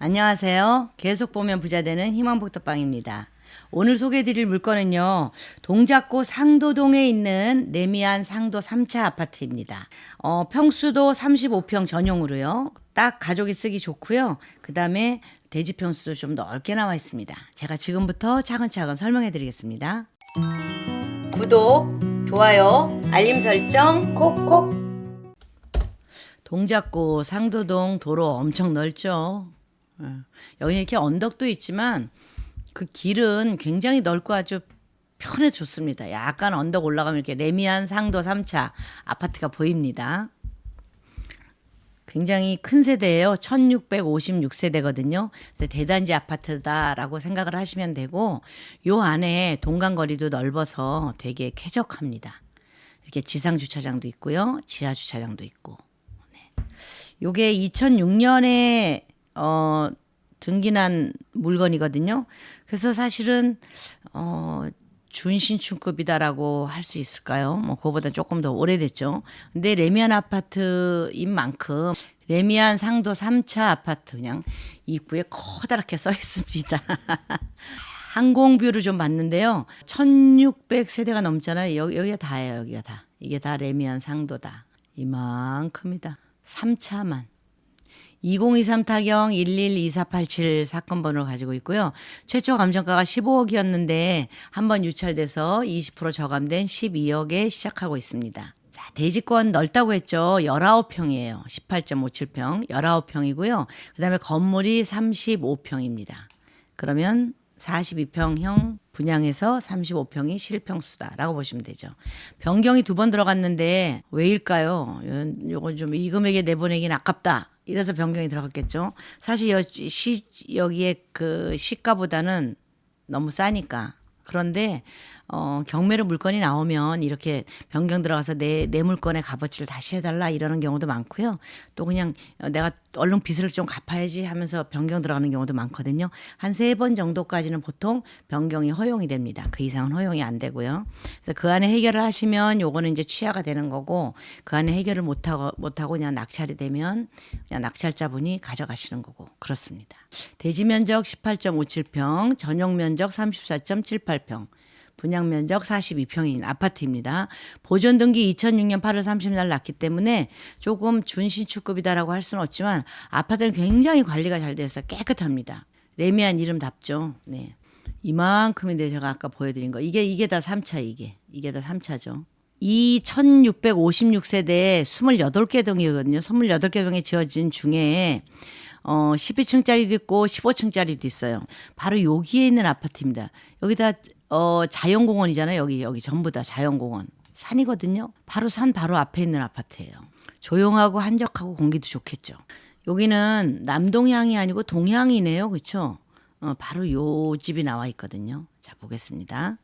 안녕하세요. 계속 보면 부자 되는 희망복덕방입니다. 오늘 소개해드릴 물건은요. 동작구 상도동에 있는 레미안 상도 3차 아파트입니다. 평수도 35평 전용으로요. 딱 가족이 쓰기 좋고요. 그 다음에 대지 평수도 좀 넓게 나와 있습니다. 제가 지금부터 차근차근 설명해드리겠습니다. 구독, 좋아요, 알림 설정 콕콕. 동작구 상도동 도로 엄청 넓죠. 여기 이렇게 언덕도 있지만 그 길은 굉장히 넓고 아주 편해 좋습니다. 약간 언덕 올라가면 이렇게 레미안 상도 3차 아파트가 보입니다. 굉장히 큰 세대예요. 1656세대거든요. 그래서 대단지 아파트다라고 생각을 하시면 되고 요 안에 동간거리도 넓어서 되게 쾌적합니다. 이렇게 지상 주차장도 있고요. 지하 주차장도 있고. 요게 2006년에 등기난 물건이거든요. 그래서 사실은 준신축급이다라고 할 수 있을까요? 뭐 그거보다 조금 더 오래됐죠. 근데 레미안 아파트인 만큼 레미안 상도 3차 아파트 그냥 입구에 커다랗게 써 있습니다. 항공뷰를 좀 봤는데요. 1600세대가 넘잖아요. 여기가 다예요. 여기가 다. 이게 다 레미안 상도다. 이만큼이다. 3차만. 2023 타경 112487 사건 번호를 가지고 있고요. 최초 감정가가 15억이었는데 한번 유찰돼서 20% 저감된 12억에 시작하고 있습니다. 자, 대지권 넓다고 했죠. 19평이에요. 18.57평, 19평이고요. 그다음에 건물이 35평입니다. 그러면 42평형 분양해서 35평이 실평수다라고 보시면 되죠. 변경이 2번 들어갔는데 왜일까요? 요건 좀 이 금액에 내보내긴 아깝다. 이래서 변경이 들어갔겠죠. 사실 여기에 그 시가보다는 너무 싸니까. 그런데 경매로 물건이 나오면 이렇게 변경 들어가서 내 물건의 값어치를 다시 해달라 이러는 경우도 많고요. 또 그냥 내가 얼른 빚을 좀 갚아야지 하면서 변경 들어가는 경우도 많거든요. 한 3번 정도까지는 보통 변경이 허용이 됩니다. 그 이상은 허용이 안 되고요. 그래서 그 안에 해결을 하시면 요거는 이제 취하가 되는 거고 그 안에 해결을 못하고 그냥 낙찰이 되면 그냥 낙찰자분이 가져가시는 거고 그렇습니다. 대지 면적 18.57평, 전용 면적 34.78평. 분양 면적 42평인 아파트입니다. 보존 등기 2006년 8월 30일 났기 때문에 조금 준신축급이다라고 할 수는 없지만 아파트는 굉장히 관리가 잘 돼서 깨끗합니다. 레미안 이름답죠. 네. 이만큼인데 제가 아까 보여드린 거 이게 다 3차 이게 다 3차죠. 이 1656세대에 28개 동이거든요. 28개 동에 지어진 중에 12층짜리도 있고 15층짜리도 있어요. 바로 여기에 있는 아파트입니다. 여기다 자연공원이잖아요. 여기 전부 다 자연공원. 산이거든요. 산 바로 앞에 있는 아파트예요. 조용하고 한적하고 공기도 좋겠죠. 여기는 남동향이 아니고 동향이네요. 그렇죠? 바로 요 집이 나와 있거든요. 자, 보겠습니다.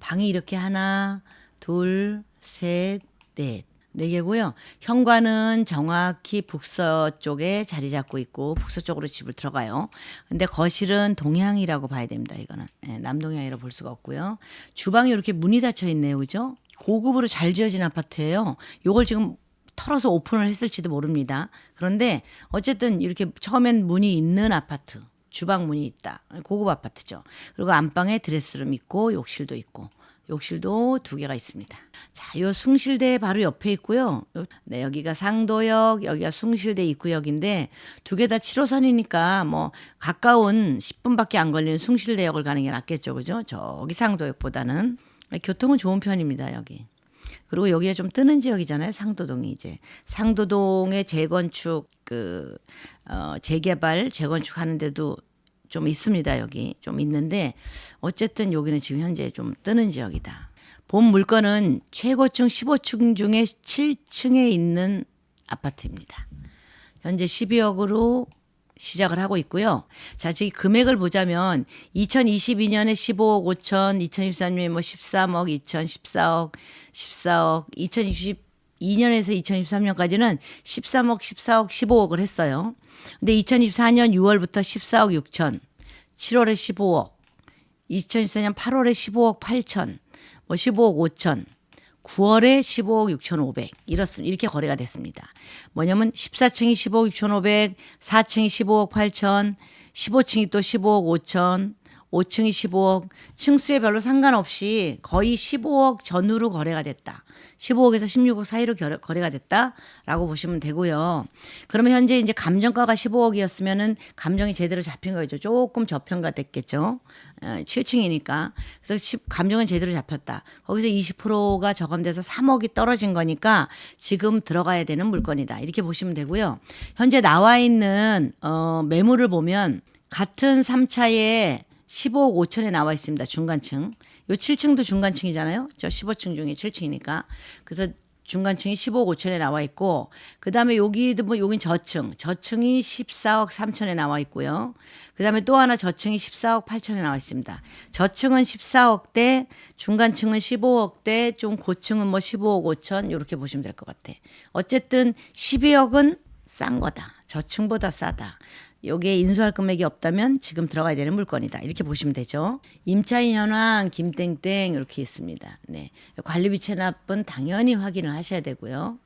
방이 이렇게 하나, 둘, 셋, 넷. 4개고요. 현관은 정확히 북서쪽에 자리 잡고 있고 북서쪽으로 집을 들어가요. 근데 거실은 동향이라고 봐야 됩니다. 이거는 남동향이라고 볼 수가 없고요. 주방이 이렇게 문이 닫혀 있네요. 그죠? 고급으로 잘 지어진 아파트예요. 요걸 지금 털어서 오픈을 했을지도 모릅니다. 그런데 어쨌든 이렇게 처음엔 문이 있는 아파트. 주방 문이 있다. 고급 아파트죠. 그리고 안방에 드레스룸 있고 욕실도 있고 욕실도 2개가 있습니다. 자, 요 숭실대 바로 옆에 있고요. 네, 여기가 상도역, 여기가 숭실대 입구역인데 2개 다 7호선이니까 뭐 가까운 10분밖에 안 걸리는 숭실대역을 가는 게 낫겠죠. 그죠? 저기 상도역보다는 교통은 좋은 편입니다, 여기. 그리고 여기가 좀 뜨는 지역이잖아요. 상도동이 이제. 상도동의 재건축 재개발, 재건축 하는데도 좀 있습니다. 여기 좀 있는데 어쨌든 여기는 지금 현재 좀 뜨는 지역이다. 본 물건은 최고층 15층 중에 7층에 있는 아파트입니다. 현재 12억으로 시작을 하고 있고요. 자, 지금 금액을 보자면 2022년에 15억 5천, 2023년에 뭐 13억, 2014억, 14억, 2022년에서 2023년까지는 13억, 14억, 15억을 했어요. 근데 2024년 6월부터 14억 6천, 7월에 15억, 2024년 8월에 15억 8천, 뭐 15억 5천, 9월에 15억 6,500 이렇게 거래가 됐습니다. 뭐냐면 14층이 15억 6,500, 4층이 15억 8천, 15층이 또 15억 5천, 5층이 15억, 층수에 별로 상관없이 거의 15억 전후로 거래가 됐다. 15억에서 16억 사이로 거래가 됐다라고 보시면 되고요. 그러면 현재 이제 감정가가 15억이었으면은 감정이 제대로 잡힌 거죠. 조금 저평가됐겠죠. 7층이니까. 그래서 감정은 제대로 잡혔다. 거기서 20%가 저감돼서 3억이 떨어진 거니까 지금 들어가야 되는 물건이다. 이렇게 보시면 되고요. 현재 나와 있는 매물을 보면 같은 3차에 15억 5천에 나와 있습니다. 중간층. 요 7층도 중간층이잖아요. 저 15층 중에 7층이니까. 그래서 중간층이 15억 5천에 나와 있고, 그 다음에 여기도 뭐 여긴 저층. 저층이 14억 3천에 나와 있고요. 그 다음에 또 하나 저층이 14억 8천에 나와 있습니다. 저층은 14억대, 중간층은 15억대, 좀 고층은 뭐 15억 5천, 이렇게 보시면 될 것 같아. 어쨌든 12억은 싼 거다. 저층보다 싸다. 여기에 인수할 금액이 없다면 지금 들어가야 되는 물건이다. 이렇게 보시면 되죠. 임차인 현황 김땡땡 이렇게 있습니다. 네. 관리비 체납은 당연히 확인을 하셔야 되고요.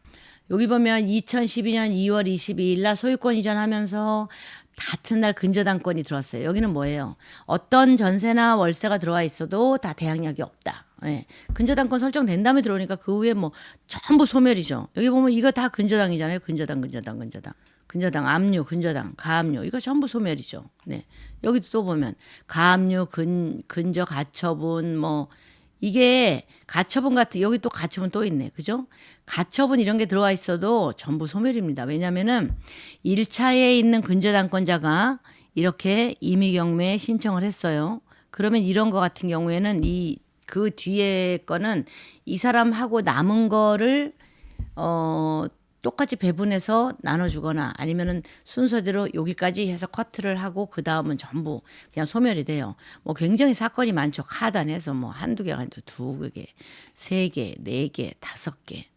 여기 보면 2012년 2월 22일 날 소유권 이전하면서 같은 날 근저당권이 들어왔어요. 여기는 뭐예요? 어떤 전세나 월세가 들어와 있어도 다 대항력이 없다. 네. 근저당권 설정된 다음에 들어오니까 그 후에 뭐 전부 소멸이죠. 여기 보면 이거 다 근저당이잖아요. 근저당. 근저당, 압류, 근저당, 가압류 이거 전부 소멸이죠. 네. 여기도 또 보면 가압류, 근저 가처분 뭐 이게 가처분 같은 여기 또 가처분 또 있네. 그죠? 가처분 이런 게 들어와 있어도 전부 소멸입니다. 왜냐면은 1차에 있는 근저당권자가 이렇게 임의경매에 신청을 했어요. 그러면 이런 거 같은 경우에는 그 뒤에 거는 이 사람하고 남은 거를 똑같이 배분해서 나눠주거나 아니면은 순서대로 여기까지 해서 커트를 하고 그 다음은 전부 그냥 소멸이 돼요. 뭐 굉장히 사건이 많죠. 하단에서 뭐 한두 개가 아니라 두 개, 세 개, 네 개, 다섯 개.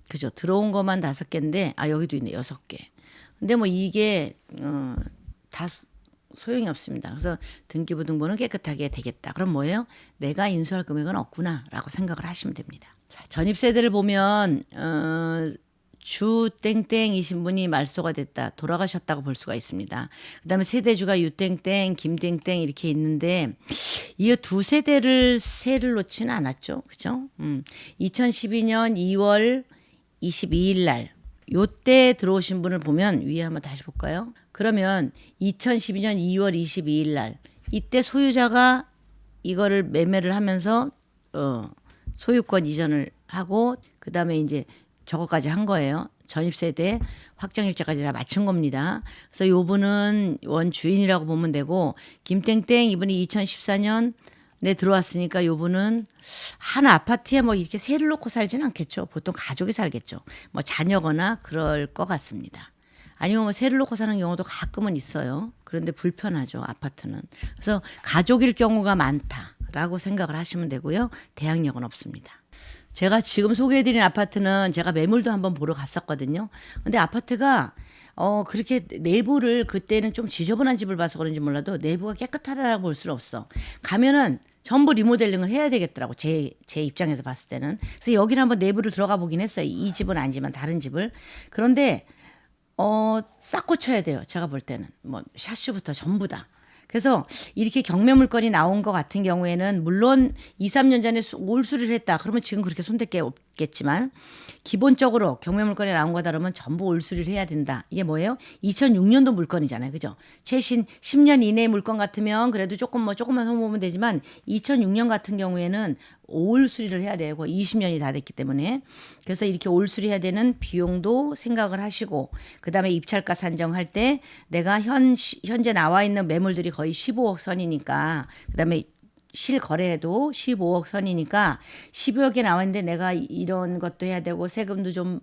그죠? 들어온 것만 다섯 개인데 여기도 있네. 6개. 근데 뭐 이게 다 소용이 없습니다. 그래서 등기부등본은 깨끗하게 되겠다. 그럼 뭐예요? 내가 인수할 금액은 없구나라고 생각을 하시면 됩니다. 자, 전입세대를 보면 주 땡땡이신 분이 말소가 됐다. 돌아가셨다고 볼 수가 있습니다. 그다음에 세대주가 유땡땡, 김땡땡 이렇게 있는데 이 두 세대를 세를 놓지는 않았죠. 그죠? 2012년 2월 22일 날 요때 들어오신 분을 보면 위에 한번 다시 볼까요? 그러면 2012년 2월 22일 날 이때 소유자가 이거를 매매를 하면서 소유권 이전을 하고 그다음에 이제 저거까지 한 거예요. 전입세대 확정일자까지 다 맞춘 겁니다. 그래서 요분은 원주인이라고 보면 되고 김땡땡 이분이 2014년에 들어왔으니까 요분은 한 아파트에 뭐 이렇게 세를 놓고 살지는 않겠죠. 보통 가족이 살겠죠. 뭐 자녀거나 그럴 것 같습니다. 아니면 뭐 세를 놓고 사는 경우도 가끔은 있어요. 그런데 불편하죠. 아파트는. 그래서 가족일 경우가 많다라고 생각을 하시면 되고요. 대항력은 없습니다. 제가 지금 소개해드린 아파트는 제가 매물도 한번 보러 갔었거든요. 근데 아파트가 그렇게 내부를 그때는 좀 지저분한 집을 봐서 그런지 몰라도 내부가 깨끗하다라고 볼 수는 없어. 가면은 전부 리모델링을 해야 되겠더라고. 제 입장에서 봤을 때는. 그래서 여기를 한번 내부를 들어가 보긴 했어요. 이 집은 아니지만 다른 집을. 그런데 싹 고쳐야 돼요. 제가 볼 때는. 뭐 샤시부터 전부 다. 그래서 이렇게 경매 물건이 나온 것 같은 경우에는 물론 2, 3년 전에 올수리를 했다. 그러면 지금 그렇게 손댈 게 없겠지만 기본적으로 경매 물건이 나온 거다 그러면 전부 올수리를 해야 된다. 이게 뭐예요? 2006년도 물건이잖아요. 그죠? 최신 10년 이내 물건 같으면 그래도 조금만 손보면 되지만 2006년 같은 경우에는 올 수리를 해야 되고 20년이 다 됐기 때문에 그래서 이렇게 올 수리해야 되는 비용도 생각을 하시고 그다음에 입찰가 산정할 때 내가 현재 나와 있는 매물들이 거의 15억 선이니까 그다음에 실거래도 15억 선이니까 15억에 나와 있는데 내가 이런 것도 해야 되고 세금도 좀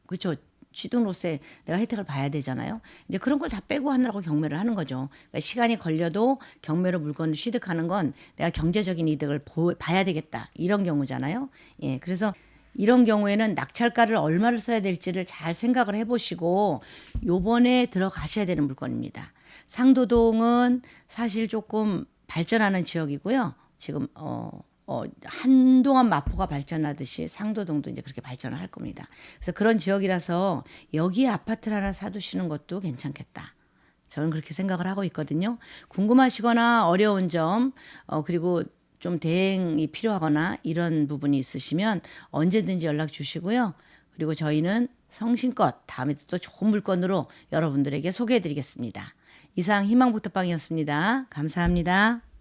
그렇죠. 취등록세 내가 혜택을 봐야 되잖아요. 이제 그런 걸 다 빼고 하느라고 경매를 하는 거죠. 그러니까 시간이 걸려도 경매로 물건을 취득하는 건 내가 경제적인 이득을 봐야 되겠다. 이런 경우잖아요. 예, 그래서 이런 경우에는 낙찰가를 얼마를 써야 될지를 잘 생각을 해보시고 요번에 들어가셔야 되는 물건입니다. 상도동은 사실 조금 발전하는 지역이고요. 지금 한동안 마포가 발전하듯이 상도동도 이제 그렇게 발전을 할 겁니다. 그래서 그런 지역이라서 여기에 아파트를 하나 사두시는 것도 괜찮겠다. 저는 그렇게 생각을 하고 있거든요. 궁금하시거나 어려운 점, 그리고 좀 대행이 필요하거나 이런 부분이 있으시면 언제든지 연락 주시고요. 그리고 저희는 성심껏 다음에 또 좋은 물건으로 여러분들에게 소개해 드리겠습니다. 이상 희망복덕방이었습니다. 감사합니다.